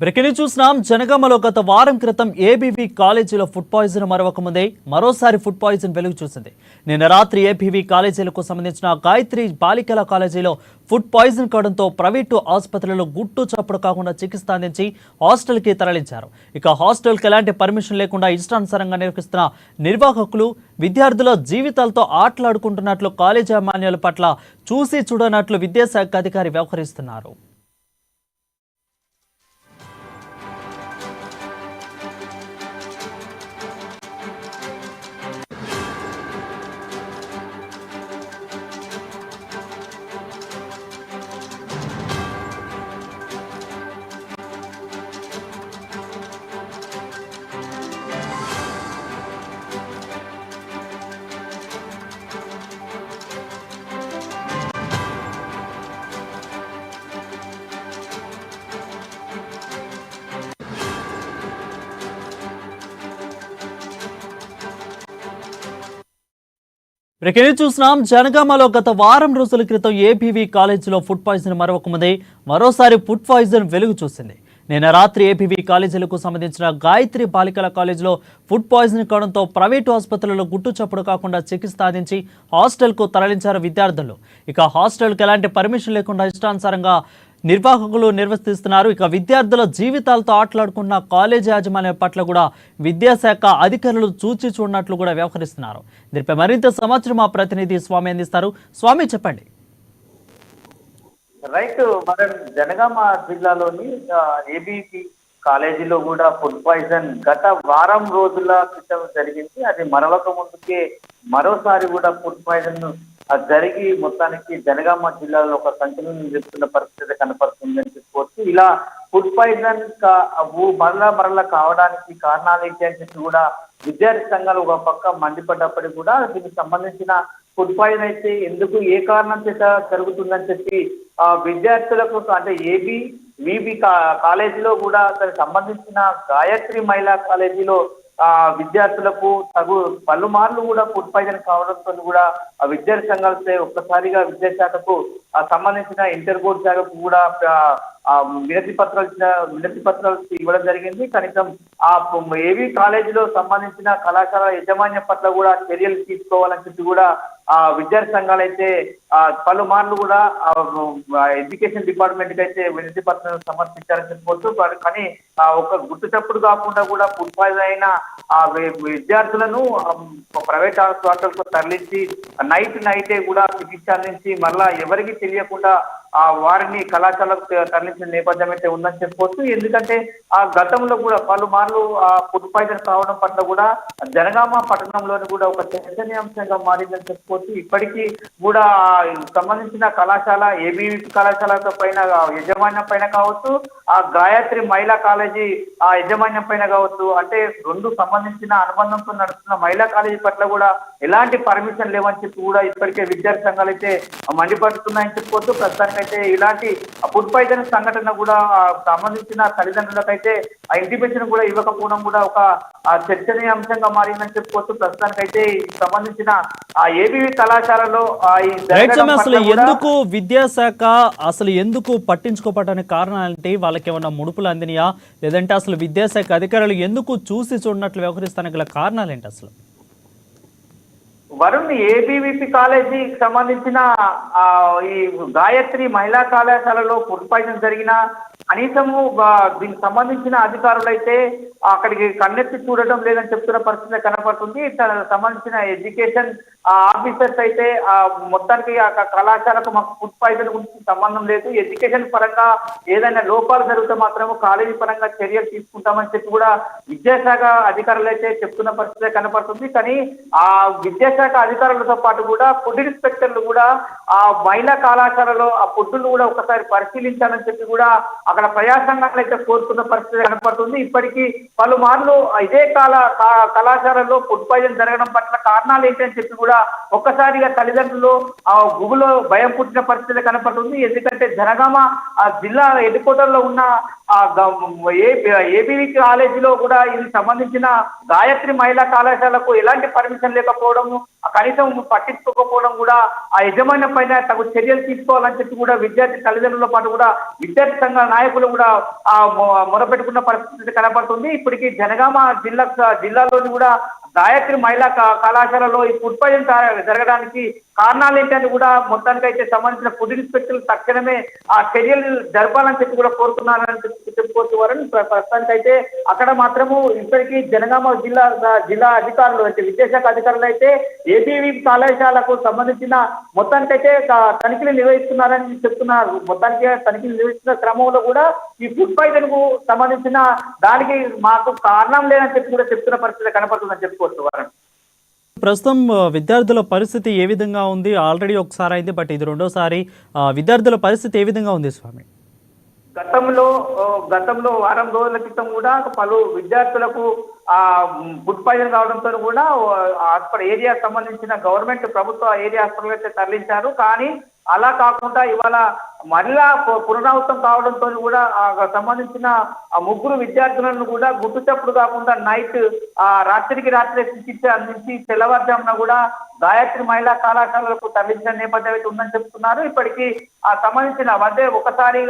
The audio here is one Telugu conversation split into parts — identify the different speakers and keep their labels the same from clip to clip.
Speaker 1: బ్రేకింగ్ చూస్తున్నాం. జనగామలో గత వారం క్రితం ఏబీవీ కాలేజీలో ఫుడ్ పాయిజన్ మరొక ముందే మరోసారి ఫుడ్ పాయిజన్ వెలుగు చూసింది. నిన్న రాత్రి ఏబీవీ కాలేజీలకు సంబంధించిన గాయత్రి బాలికల కాలేజీలో ఫుడ్ పాయిజన్ కావడంతో ప్రైవేటు ఆసుపత్రులలో గుట్టు చప్పుడు కాకుండా చికిత్స అందించి హాస్టల్కి తరలించారు. ఇక హాస్టల్కి ఎలాంటి పర్మిషన్ లేకుండా ఇష్టానుసారంగా నిర్వహిస్తున్న నిర్వాహకులు విద్యార్థుల జీవితాలతో ఆటలాడుకుంటున్నట్లు కాలేజీ యాజమాన్యాల పట్ల చూసి చూడనట్లు విద్యాశాఖ అధికారి వ్యవహరిస్తున్నారు. బ్రేకింగ్ చూస్తున్నాం. జనగామలో గత వారం రోజుల క్రితం ఏబీవీ కాలేజీలో ఫుడ్ పాయిజన్ మరొక ముందే మరోసారి ఫుడ్ పాయిజన్ వెలుగు చూసింది. నిన్న రాత్రి ఏబీవీ కాలేజీలకు సంబంధించిన గాయత్రి బాలికల కాలేజీలో ఫుడ్ పాయిజన్ కావడంతో ప్రైవేటు ఆసుపత్రులలో గుట్టు చప్పుడు కాకుండా చికిత్స అందించి హాస్టల్కు తరలించారు విద్యార్థులు. ఇక హాస్టల్కి ఎలాంటి పర్మిషన్ లేకుండా ఇష్టానుసారంగా నిర్వాహకులు నిర్వర్తిస్తున్నారు. ఇక విద్యార్థుల జీవితాలతో ఆటలాడుకున్న కాలేజీ యాజమాన్యం పట్ల కూడా విద్యాశాఖ అధికారులు చూచి చూడనట్లు కూడా వ్యవహరిస్తున్నారు. దీనిపై మరింత సమాచారం మా ప్రతినిధి స్వామి అందిస్తారు. స్వామి, చెప్పండి.
Speaker 2: రైట్, మన జనగామ జిల్లాలోని ఏబీపీ కాలేజీలో కూడా ఫుడ్ పాయిజన్ గత వారం రోజుల క్రితం జరిగింది. అది మరొక ముందుకే మరోసారి కూడా ఫుడ్ పాయిజన్ జరిగి మొత్తానికి జనగామ జిల్లాలో ఒక సంచలనం చెప్తున్న పరిస్థితి కనపడుతుందని చెప్పుకోవచ్చు. ఇలా ఫుడ్ పాయిజన్ మరలా కావడానికి కారణాలు ఏంటి అని చెప్పి కూడా విద్యార్థి సంఘాలు ఒక పక్క మండిపడ్డప్పటికీ కూడా దీనికి సంబంధించిన ఫుడ్ పాయిజన్ అయితే ఎందుకు ఏ కారణం చేత జరుగుతుందని చెప్పి విద్యార్థులకు అంటే ఏబీవీ కాలేజీలో కూడా దానికి సంబంధించిన గాయత్రి మహిళా కాలేజీలో విద్యార్థులకు పలుమార్లు కూడా ఫుడ్ పాయిజన్ కావడంతో కూడా విద్యార్థి సంఘాలతో ఒక్కసారిగా విద్యాశాఖకు సంబంధించిన ఇంటర్ బోర్డు శాఖకు కూడా వినతి పత్రాలు ఇవ్వడం జరిగింది. కనీసం ఏవీ కాలేజీలో సంబంధించిన కళాశాల యాజమాన్యం పట్ల కూడా చర్యలు తీసుకోవాలని చెప్పి కూడా విద్యార్థి సంఘాలు అయితే పలుమార్లు కూడా ఎడ్యుకేషన్ డిపార్ట్మెంట్ కి అయితే వినతి పత్రాలు సమర్పించారని చెప్పుకోవచ్చు. కానీ ఒక గుర్తు చప్పుడు కాకుండా కూడా ఫుడ్ పాయిజన్ అయిన విద్యార్థులను ప్రైవేట్ హాస్పిటల్కు తరలించి నైటే కూడా చికిత్స అందించి మళ్ళా ఎవరికి తెలియకుండా వారిని కళాశాలకు తరలించిన నేపథ్యం అయితే ఉందని చెప్పుకోవచ్చు. ఎందుకంటే గతంలో కూడా పలుమార్లు ఫుడ్ పాయిజన్ కావడం పట్ల కూడా జనగామ పట్టణంలోని కూడా ఒక చర్చనీయాంశంగా మారిందని చెప్పుకోవచ్చు. ఇప్పటికీ కూడా సంబంధించిన కళాశాల ఏబీవీ కళాశాల పైన యాజమాన్యం పైన కావచ్చు, ఆ గాయత్రి మహిళా కాలేజీ యాజమాన్యం పైన కావచ్చు, అంటే రెండు సంబంధించిన అనుబంధంతో నడుస్తున్న మహిళా కాలేజీ పట్ల కూడా ఎలాంటి పర్మిషన్ లేవని చెప్పి కూడా ఇప్పటికే విద్యార్థి సంఘాలు అయితే మండిపడుతున్నాయని చెప్పుకోవచ్చు. ప్రస్తుతానికి అయితే ఇలాంటి ఫుడ్ పాయిజన్ సంఘటన కూడా సంబంధించిన తల్లిదండ్రులకైతే ఆ ఇంటిమేషన్ కూడా ఇవ్వకపోవడం కూడా ఒక చర్చనీయాంశంగా మారిందని చెప్పుకోవచ్చు. ప్రస్తుతానికైతే సంబంధించిన ఏబీవీ కళాశాలలో
Speaker 1: ఎందుకు విద్యాశాఖ ఎందుకు పట్టించుకోవడానికి కారణం అంటే వాళ్ళకి ఏమన్నా ముడుపులు అందినయా, లేదంటే అసలు విద్యాశాఖ అధికారులు ఎందుకు చూసి చూడనట్లు వ్యవహరిస్తానికి గల కారణాలు ఏంటి? అసలు
Speaker 2: వరుణ్, ఏబీవీపీ కాలేజీకి సంబంధించిన ఈ గాయత్రి మహిళా కళాశాలలో ఫుడ్ పాయిజన్ జరిగిన కనీసము దీనికి సంబంధించిన అధికారులు అయితే అక్కడికి కన్నెత్తి చూడటం లేదని చెప్తున్న పరిస్థితి కనపడుతుంది. సంబంధించిన ఎడ్యుకేషన్ ఆఫీసర్స్ అయితే మొత్తానికి ఆ కళాశాలకు మాకు ఫుడ్ పాయిజన్ గురించి సంబంధం లేదు, ఎడ్యుకేషన్ పరంగా ఏదైనా లోపాలు జరిగితే మాత్రము కాలేజీ పరంగా చర్యలు తీసుకుంటామని చెప్పి కూడా విద్యాశాఖ అధికారులు అయితే చెప్తున్న పరిస్థితి కనపడుతుంది. కానీ ఆ విద్యాశాఖ అధికారులతో పాటు కూడా ఫుడ్ ఇన్స్పెక్టర్లు కూడా ఆ మహిళా కళాశాలలో ఆ ఫుడ్ను కూడా ఒకసారి పరిశీలించాలని చెప్పి కూడా అక్కడ ప్రజాసంఘాలు అయితే కోరుతున్న పరిస్థితి కనపడుతుంది. ఇప్పటికీ పలుమార్లు ఇదే కళాశాలలో ఫుడ్ పాయిజన్ జరగడం పట్ల కారణాలు ఏంటని చెప్పి కూడా ఒక్కసారిగా తల్లిదండ్రులు గుబులో భయం పుట్టిన పరిస్థితి కనపడుతుంది. ఎందుకంటే జనగామ జిల్లా హెడ్ క్వార్టర్ లో ఉన్న ఏబీవీ కాలేజీలో కూడా ఇది సంబంధించిన గాయత్రి మహిళా కళాశాలకు ఎలాంటి పర్మిషన్ లేకపోవడం, కనీసం పట్టించుకోకపోవడం కూడా ఆ యజమాని పైన తగు చర్యలు తీసుకోవాలని చెప్పి కూడా విద్యార్థి తల్లిదండ్రులతో పాటు కూడా విద్యార్థి సంఘ నాయకులు కూడా మొరపెట్టుకున్న పరిస్థితి కనబడుతుంది. ఇప్పటికీ జనగామ జిల్లాలోని కూడా గాయత్రి మహిళా కళాశాలలో ఈ ఫుడ్ పాయిజన్ జరగడానికి కారణాలు ఏంటని కూడా మొత్తానికి అయితే సంబంధించిన ఫుడ్ ఇన్స్పెక్టర్లు తక్షణమే ఆ చర్యలు జరపాలని చెప్పి కూడా కోరుతున్నారని చెప్పుకోవచ్చు వారని. ప్రస్తుతానికి అయితే అక్కడ మాత్రము ఇప్పటికీ జనగామ జిల్లా అధికారులు అయితే విద్యాశాఖ అధికారులు అయితే ఏబీవీ కళాశాలకు సంబంధించిన మొత్తానికైతే తనిఖీలు నిర్వహిస్తున్నారని చెప్తున్నారు. మొత్తానికి తనిఖీలు నిర్వహిస్తున్న క్రమంలో కూడా ఈ ఫుడ్ పాయిజన్ కు సంబంధించిన దానికి మాకు కారణం లేదని చెప్పి కూడా చెప్తున్న పరిస్థితి కనపడుతుందని చెప్పుకోవచ్చు వారని.
Speaker 1: ప్రస్తుతం విద్యార్థుల పరిస్థితి ఏ విధంగా ఉంది? ఆల్రెడీ ఒకసారి అయింది, బట్ ఇది రెండోసారి. విద్యార్థుల పరిస్థితి ఏ విధంగా ఉంది స్వామి?
Speaker 2: గతంలో వారం రోజుల క్రితం కూడా పలు విద్యార్థులకు ఫుడ్ పాయిజన్ కావడంతో కూడా హాస్పిటల్ ఏరియా సంబంధించిన గవర్నమెంట్ ప్రభుత్వ ఏరియా హాస్పిటల్ అయితే తరలించారు. కానీ అలా కాకుండా ఇవాళ మళ్ళా పునరావృతం కావడంతో కూడా సంబంధించిన ముగ్గురు విద్యార్థులను కూడా గుట్టు చప్పుడు కాకుండా నైట్ రాత్రికి రాత్రి చికిత్స అందించి తెల్లవారుజామున కూడా గాయత్రి మహిళా కళాశాలకు తరలించిన నేపథ్యం అయితే ఉందని చెప్తున్నారు. ఇప్పటికీ సంబంధించిన అదే ఒకసారి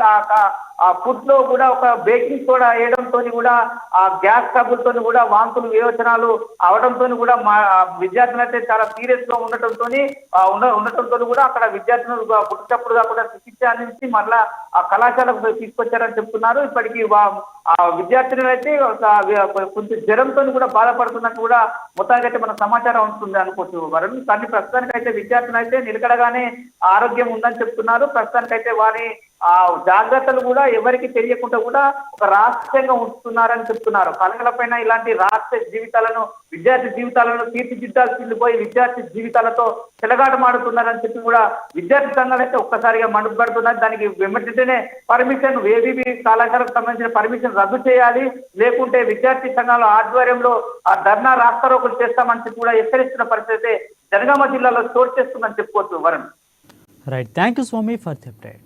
Speaker 2: ఆ ఫుడ్ లో కూడా ఒక బేకింగ్ సోడా వేయడంతో కూడా ఆ గ్యాస్ ట్రబుల్తో కూడా వాంతులు విరోచనాలు అవడంతో కూడా మా విద్యార్థులు అయితే చాలా సీరియస్ గా ఉండటంతో కూడా అక్కడ విద్యార్థులు పుట్టుచప్పుడు కాకుండా చికిత్స అందించి మళ్ళా ఆ కళాశాలకు తీసుకొచ్చారని చెప్తున్నారు. ఇప్పటికీ ఆ విద్యార్థులు అయితే కొంచెం జ్వరంతో కూడా బాధపడుతున్నట్టు కూడా మొత్తానికి అయితే మన సమాచారం ఉంటుంది అనుకోవచ్చు వరుణ్. కానీ ప్రస్తుతానికి అయితే విద్యార్థులు అయితే నిలకడగానే ఆరోగ్యం ఉందని చెప్తున్నారు. ప్రస్తుతానికి అయితే వారి ఆ జాగ్రత్తలు కూడా ఎవరికి తెలియకుండా కూడా ఒక రహస్యంగా ఉంచుతున్నారని చెప్తున్నారు. కళలపైన ఇలాంటి రహస్య జీవితాలను విద్యార్థి జీవితాలను తీర్చిదిద్దాల్సింది పోయి విద్యార్థి జీవితాలతో చెలగాటమాడుతున్నారని చెప్పి కూడా విద్యార్థి సంఘాలు అయితే ఒక్కసారిగా మండుపడుతున్నారు. దానికి వెంటనే పర్మిషన్ ఏబీవీ కళాశాలకు సంబంధించిన పర్మిషన్ రద్దు చేయాలి, లేకుంటే విద్యార్థి సంఘాల ఆధ్వర్యంలో ఆ ధర్నా రాస్తారోకులు చేస్తామని చెప్పి కూడా హెచ్చరిస్తున్న పరిస్థితి జనగామ జిల్లాలో చోటు చేస్తుందని చెప్పుకోవచ్చు Varun.
Speaker 1: Right, thank you Swami for the update.